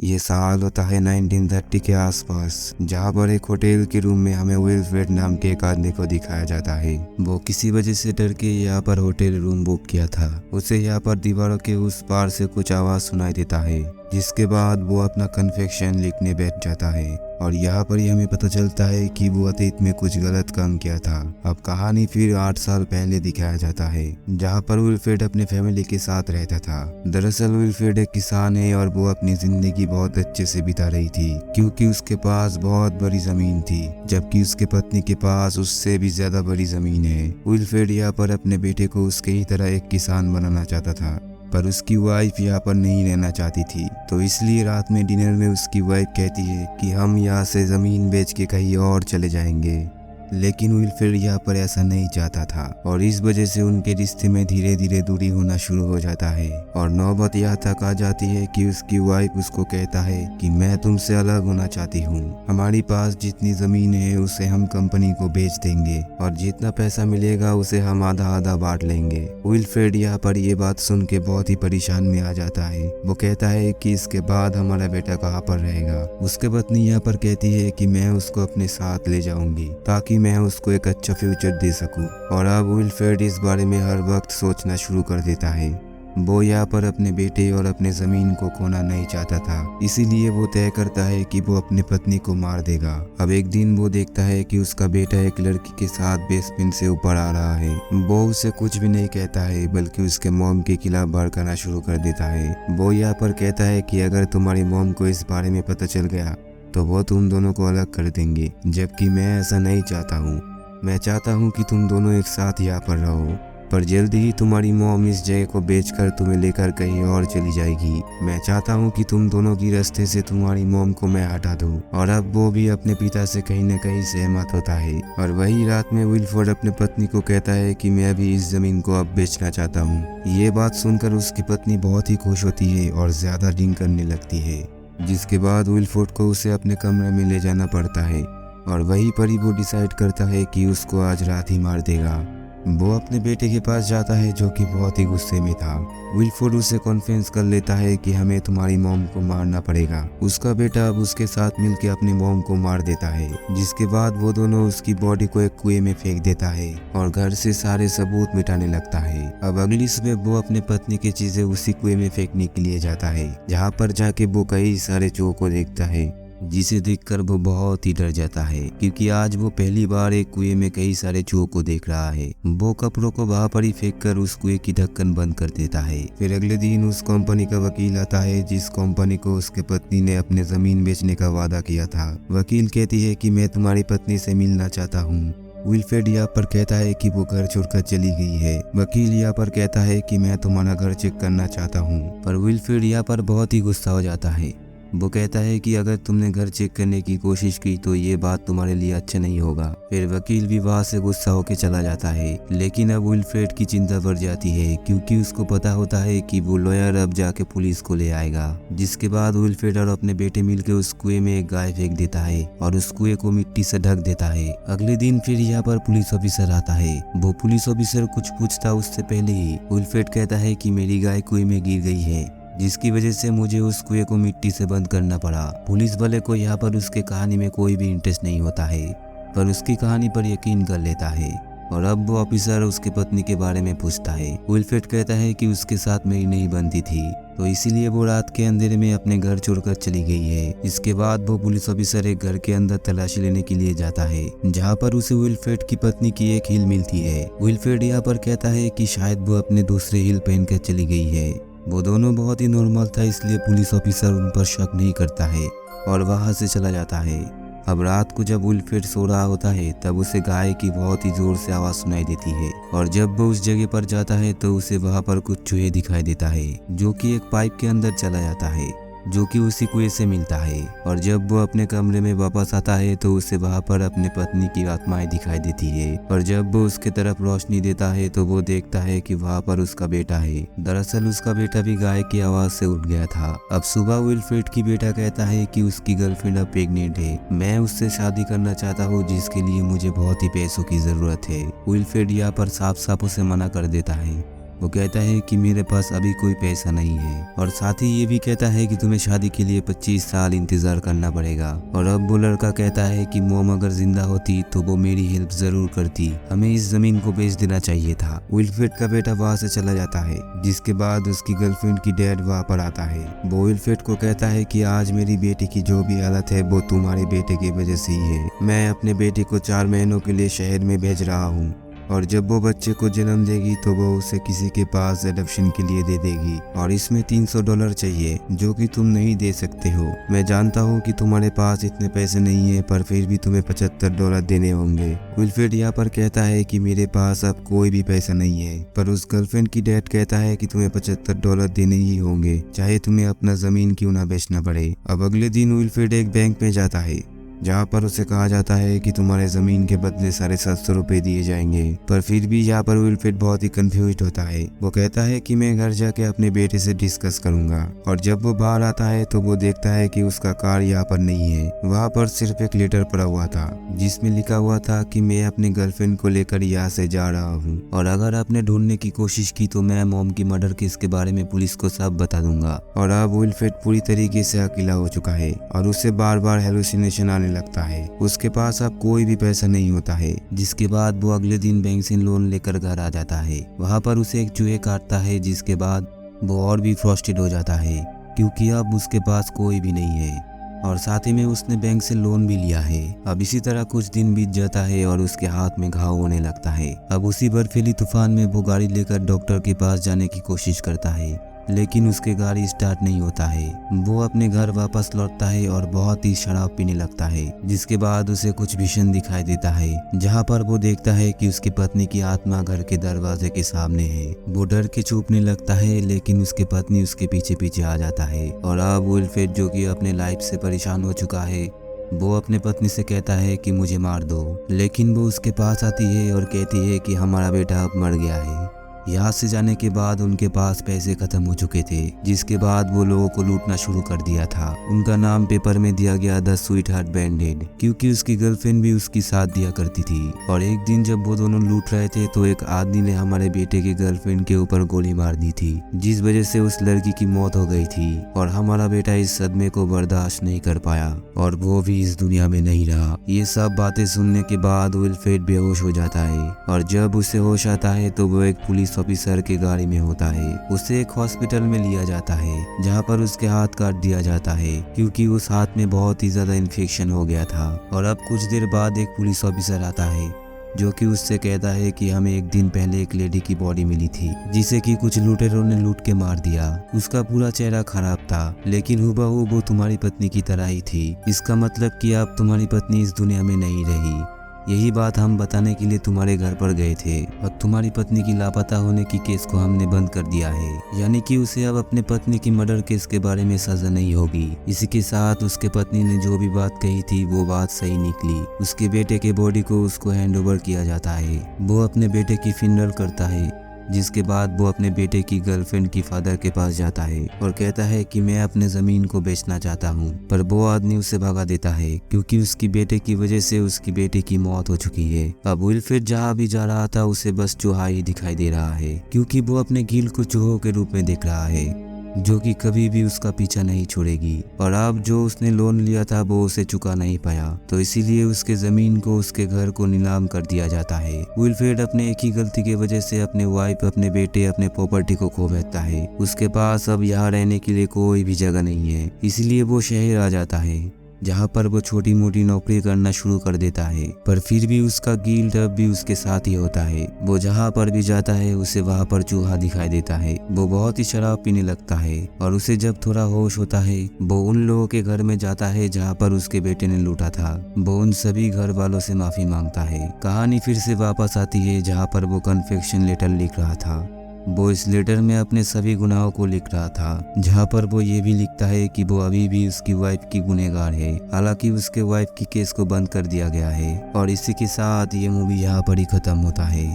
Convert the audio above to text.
ये साल होता है 1930 के आसपास, जहाँ पर एक होटल के रूम में हमें विल्फ्रेड नाम के एक आदमी को दिखाया जाता है। वो किसी वजह से डर के यहाँ पर होटल रूम बुक किया था। उसे यहाँ पर दीवारों के उस पार से कुछ आवाज सुनाई देता है, जिसके बाद वो अपना कन्फेक्शन लिखने बैठ जाता है। और यहाँ पर ही हमें पता चलता है कि वो अतीत में कुछ गलत काम किया था। अब कहानी फिर 8 साल पहले दिखाया जाता है, जहाँ पर विल्फ्रेड अपने फैमिली के साथ रहता था। दरअसल विल्फ्रेड एक किसान है और वो अपनी जिंदगी बहुत अच्छे से बिता रही थी, क्योंकि उसके पास बहुत बड़ी जमीन थी, जबकि उसके पत्नी के पास उससे भी ज्यादा बड़ी जमीन है। विल्फ्रेड यहाँ पर अपने बेटे को उसके ही तरह एक किसान बनाना चाहता था, पर उसकी वाइफ यहाँ पर नहीं रहना चाहती थी। तो इसलिए रात में डिनर में उसकी वाइफ कहती है कि हम यहाँ से जमीन बेच के कहीं और चले जाएंगे। लेकिन विल्फ्रेड यहाँ पर ऐसा नहीं चाहता था, और इस वजह से उनके रिश्ते में धीरे धीरे दूरी होना शुरू हो जाता है। और नौबत यहाँ तक आ जाती है कि उसकी वाइफ उसको कहता है कि मैं तुमसे अलग होना चाहती हूँ। हमारे पास जितनी जमीन है उसे हम कंपनी को बेच देंगे, और जितना पैसा मिलेगा उसे हम आधा आधा बांट लेंगे। विल्फ्रेड यहाँ पर ये बात सुन के बहुत ही परेशान में आ जाता है। वो कहता है कि इसके बाद हमारा बेटा कहाँ पर रहेगा। उसके पत्नी यहाँ पर कहती है कि मैं उसको अपने साथ ले जाऊंगी, ताकि मैं उसको एक अच्छा फ्यूचर दे सकूं। और अब विल्फ्रेड इस बारे में हर वक्त सोचना शुरू कर देता है। वो यहाँ पर अपने बेटे और अपने जमीन को खोना नहीं चाहता था, इसीलिए वो तय करता है कि वो अपनी पत्नी को मार देगा। अब एक दिन वो देखता है कि उसका बेटा एक लड़की के साथ बेसमेंट से ऊपर आ रहा है। वो उसे कुछ भी नहीं कहता है, बल्कि उसके मॉम के खिलाफ भड़काना शुरू कर देता है। वो यहाँ पर कहता है कि अगर तुम्हारी मॉम को इस बारे में पता चल गया तो वो तुम दोनों को अलग कर देंगे, जबकि मैं ऐसा नहीं चाहता हूँ। मैं चाहता हूँ कि तुम दोनों एक साथ यहाँ पर रहो, पर जल्दी ही तुम्हारी मॉम इस जगह को बेचकर तुम्हें लेकर कहीं और चली जाएगी। मैं चाहता हूँ कि तुम दोनों की रास्ते से तुम्हारी मॉम को मैं हटा दूँ। और अब वो भी अपने पिता से कहीं न कहीं सहमत होता है। और वही रात में विल्फ्रेड अपने पत्नी को कहता है कि मैं भी इस जमीन को अब बेचना चाहता हूँ। ये बात सुनकर उसकी पत्नी बहुत ही खुश होती है और ज्यादा ड्रिंक करने लगती है, जिसके बाद विल्फ्रेड को उसे अपने कमरे में ले जाना पड़ता है। और वहीं पर ही वो डिसाइड करता है कि उसको आज रात ही मार देगा। वो अपने बेटे के पास जाता है, जो कि बहुत ही गुस्से में था। विल्फ्रेड उसे कॉन्फ्रेंस कर लेता है कि हमें तुम्हारी मॉम को मारना पड़ेगा। उसका बेटा अब उसके साथ मिलकर अपनी मॉम को मार देता है, जिसके बाद वो दोनों उसकी बॉडी को एक कुएं में फेंक देता है और घर से सारे सबूत मिटाने लगता है। अब अगली सुबह वो अपने पत्नी की चीजें उसी कुएं में फेंकने के लिए जाता है, जहाँ पर जाके वो कई सारे चूहों को देखता है, जिसे देखकर वो बहुत ही डर जाता है, क्योंकि आज वो पहली बार एक कुएं में कई सारे चूहों को देख रहा है। वो कपड़ों को वहां पर ही फेंककर उस कुएं की ढक्कन बंद कर देता है। फिर अगले दिन उस कंपनी का वकील आता है, जिस कंपनी को उसके पत्नी ने अपने जमीन बेचने का वादा किया था। वकील कहती है कि मैं तुम्हारी पत्नी से मिलना चाहता हूँ। विल्फ्रेड यहाँ पर कहता है कि वो घर छोड़कर चली गई है। वकील यहाँ पर कहता है कि मैं तुम्हारा घर चेक करना चाहता हूँ, पर विल्फ्रेड यहाँ पर बहुत ही गुस्सा हो जाता है। वो कहता है कि अगर तुमने घर चेक करने की कोशिश की तो ये बात तुम्हारे लिए अच्छा नहीं होगा। फिर वकील भी वहां से गुस्सा होकर चला जाता है। लेकिन अब विल्फ्रेड की चिंता बढ़ जाती है, क्योंकि उसको पता होता है कि वो लॉयर अब जाके पुलिस को ले आएगा। जिसके बाद विल्फ्रेड और अपने बेटे मिलकर उस कुएं में एक गाय फेंक देता है और उस कुएं को मिट्टी से ढक देता है। अगले दिन फिर यहाँ पर पुलिस ऑफिसर आता है। वो पुलिस ऑफिसर कुछ पूछता उससे पहले ही विल्फ्रेड कहता है कि मेरी गाय कुएं में गिर गई है, जिसकी वजह से मुझे उस कुएं को मिट्टी से बंद करना पड़ा। पुलिस वाले को यहाँ पर उसके कहानी में कोई भी इंटरेस्ट नहीं होता है, पर उसकी कहानी पर यकीन कर लेता है। और अब वो ऑफिसर उसकी पत्नी के बारे में पूछता है। विल्फ्रेड कहता है कि उसके साथ मेरी नहीं बनती थी, तो इसीलिए वो रात के अंधेरे में अपने घर छोड़कर चली गई है। इसके बाद वो पुलिस ऑफिसर एक घर के अंदर तलाशी लेने के लिए जाता है, जहाँ पर उसे विल्फ्रेड की पत्नी की एक हील मिलती है। विल्फ्रेड यहाँ पर कहता है कि शायद वो अपने दूसरे हील पहनकर चली गई है। वो दोनों बहुत ही नॉर्मल था, इसलिए पुलिस ऑफिसर उन पर शक नहीं करता है और वहां से चला जाता है। अब रात को जब विल्फ्रेड सो रहा होता है, तब उसे गाय की बहुत ही जोर से आवाज सुनाई देती है। और जब वो उस जगह पर जाता है तो उसे वहां पर कुछ चूहे दिखाई देता है, जो कि एक पाइप के अंदर चला जाता है, जो कि उसी कुएं से मिलता है। और जब वो अपने कमरे में वापस आता है तो उसे वहां पर अपने पत्नी की आत्माएं दिखाई देती है। और जब वो उसके तरफ रोशनी देता है तो वो देखता है कि वहां पर उसका बेटा है। दरअसल उसका बेटा भी गाय की आवाज से उठ गया था। अब सुबह विल्फ्रेड की बेटा कहता है कि उसकी गर्लफ्रेंड अब प्रेग्नेंट है। मैं उससे शादी करना चाहता हूँ, जिसके लिए मुझे बहुत ही पैसों की जरूरत है। विल्फ्रेड यहाँ पर साफ साफ उसे मना कर देता है। वो कहता है कि मेरे पास अभी कोई पैसा नहीं है और साथ ही ये भी कहता है कि तुम्हें शादी के लिए 25 साल इंतजार करना पड़ेगा। और अब वो लड़का कहता है कि मॉम अगर जिंदा होती तो वो मेरी हेल्प जरूर करती, हमें इस जमीन को बेच देना चाहिए था। विल्फ्रेड का बेटा वहाँ से चला जाता है, जिसके बाद उसकी गर्लफ्रेंड की डैड वहाँ पर आता है। वो विल्फ्रेड को कहता है कि आज मेरी बेटी की जो भी हालत है वो तुम्हारे बेटे की वजह से ही है। मैं अपने बेटे को 4 महीनों के लिए शहर में भेज रहा हूँ और जब वो बच्चे को जन्म देगी तो वो उसे किसी के पास एडॉप्शन के लिए दे देगी और इसमें $300 चाहिए जो कि तुम नहीं दे सकते हो। मैं जानता हूँ कि तुम्हारे पास इतने पैसे नहीं है, पर फिर भी तुम्हें $75 देने होंगे। विल्फ्रेड यहाँ पर कहता है कि मेरे पास अब कोई भी पैसा नहीं है, पर उस गर्लफ्रेंड की डैड कहता है कि तुम्हें $75 देने ही होंगे, चाहे तुम्हें अपना जमीन क्यों ना बेचना पड़े। अब अगले दिन विल्फ्रेड एक बैंक में जाता है जहाँ पर उसे कहा जाता है कि तुम्हारे जमीन के बदले 750 रुपए दिए जाएंगे, पर फिर भी यहाँ पर विल्फ्रेड बहुत ही कंफ्यूज होता है। वो कहता है कि मैं घर जाके अपने बेटे से डिस्कस करूंगा और जब वो बाहर आता है तो वो देखता है कि उसका कार यहाँ पर नहीं है। वहाँ पर सिर्फ एक लेटर पड़ा हुआ था जिसमें लिखा हुआ था कि मैं अपने गर्लफ्रेंड को लेकर यहाँ से जा रहा हूँ और अगर आपने ढूंढने की कोशिश की तो मैं मॉम की मर्डर केस के बारे में पुलिस को सब बता दूंगा। और अब विल्फ्रेड पूरी तरीके से अकेला हो चुका है और उसे बार बार हेलुसिनेशन आने लगता है। उसके पास अब कोई भी पैसा नहीं होता है, जिसके बाद वो अगले दिन बैंक से लोन लेकर घर आ जाता है। वहाँ पर उसे एक चूहे काटता है, जिसके बाद वो और भी फ्रस्ट्रेट हो जाता है क्योंकि अब उसके पास कोई भी नहीं है और साथ ही में उसने बैंक से लोन भी लिया है। अब इसी तरह कुछ दिन बीत जाता है और उसके हाथ में घाव होने लगता है। अब उसी बर्फीली तूफान में वो गाड़ी लेकर डॉक्टर के पास जाने की कोशिश करता है, लेकिन उसके गाड़ी स्टार्ट नहीं होता है। वो अपने घर वापस लौटता है और बहुत ही शराब पीने लगता है, जिसके बाद उसे कुछ विजन दिखाई देता है जहाँ पर वो देखता है कि उसकी पत्नी की आत्मा घर के दरवाजे के सामने है। वो डर के छुपने लगता है, लेकिन उसकी पत्नी उसके पीछे पीछे आ जाता है और अब विल्फ्रेड जो कि अपने लाइफ से परेशान हो चुका है, वो अपने पत्नी से कहता है कि मुझे मार दो, लेकिन वो उसके पास आती है और कहती है कि हमारा बेटा अब मर गया है। यहाँ से जाने के बाद उनके पास पैसे खत्म हो चुके थे, जिसके बाद वो लोगों को लूटना शुरू कर दिया था। उनका नाम पेपर में दिया गया द स्वीट हार्ट बैंडेड, क्योंकि उसकी गर्लफ्रेंड भी उसकी साथ दिया करती थी। और एक दिन जब वो दोनों लूट रहे थे तो एक आदमी ने हमारे बेटे की गर्लफ्रेंड के ऊपर गोली मार दी थी, जिस वजह से उस लड़की की मौत हो गई थी और हमारा बेटा इस सदमे को बर्दाश्त नहीं कर पाया और वो भी इस दुनिया में नहीं रहा। ये सब बातें सुनने के बाद विल्फ्रेड बेहोश हो जाता है और जब उसे होश आता है तो वो एक पुलिस ऑफिसर की गाड़ी में होता है। उसे एक हॉस्पिटल में लिया जाता है जहाँ पर उसके हाथ काट दिया जाता है क्योंकि उस हाथ में बहुत ही ज्यादा इन्फेक्शन हो गया था। और अब कुछ देर बाद एक पुलिस ऑफिसर आता है जो कि उससे कहता है कि हमें एक दिन पहले एक लेडी की बॉडी मिली थी जिसे कि कुछ लुटेरों ने लूट के मार दिया। उसका पूरा चेहरा खराब था, लेकिन हुबहू वो तुम्हारी पत्नी की तरह ही थी। इसका मतलब कि अब तुम्हारी पत्नी इस दुनिया में नहीं रही। यही बात हम बताने के लिए तुम्हारे घर पर गए थे और तुम्हारी पत्नी की लापता होने की केस को हमने बंद कर दिया है, यानी कि उसे अब अपने पत्नी की मर्डर केस के बारे में सजा नहीं होगी। इसी के साथ उसके पत्नी ने जो भी बात कही थी वो बात सही निकली। उसके बेटे के बॉडी को उसको हैंड ओवर किया जाता है। वो अपने बेटे की फिनरल करता है, जिसके बाद वो अपने बेटे की गर्लफ्रेंड की फादर के पास जाता है और कहता है कि मैं अपने जमीन को बेचना चाहता हूँ, पर वो आदमी उसे भगा देता है क्योंकि उसकी बेटे की वजह से उसकी बेटे की मौत हो चुकी है। अब विल्फ्रेड जहाँ भी जा रहा था उसे बस चूहा ही दिखाई दे रहा है क्योंकि वो अपने गिल को चूहों के रूप में देख रहा है जो कि कभी भी उसका पीछा नहीं छोड़ेगी। और अब जो उसने लोन लिया था वो उसे चुका नहीं पाया, तो इसीलिए उसके जमीन को, उसके घर को नीलाम कर दिया जाता है। विल्फ्रेड अपने एक ही गलती की वजह से अपने वाइफ, अपने बेटे, अपने प्रॉपर्टी को खो बैठता है। उसके पास अब यहाँ रहने के लिए कोई भी जगह नहीं है, इसलिए वो शहर आ जाता है जहाँ पर वो छोटी मोटी नौकरी करना शुरू कर देता है। पर फिर भी उसका गिल्ट अब भी उसके साथ ही होता है। वो जहाँ पर भी जाता है उसे वहाँ पर चूहा दिखाई देता है। वो बहुत ही शराब पीने लगता है और उसे जब थोड़ा होश होता है वो उन लोगों के घर में जाता है जहाँ पर उसके बेटे ने लूटा था। वो उन सभी घर वालों से माफी मांगता है। कहानी फिर से वापस आती है जहाँ पर वो कन्फेक्शन लेटर लिख रहा था। वो इस लेटर में अपने सभी गुनाहों को लिख रहा था, जहाँ पर वो ये भी लिखता है कि वो अभी भी उसकी वाइफ की गुनहगार है। हालांकि उसके वाइफ की केस को बंद कर दिया गया है। और इसी के साथ ये मूवी यहाँ पर ही खत्म होता है।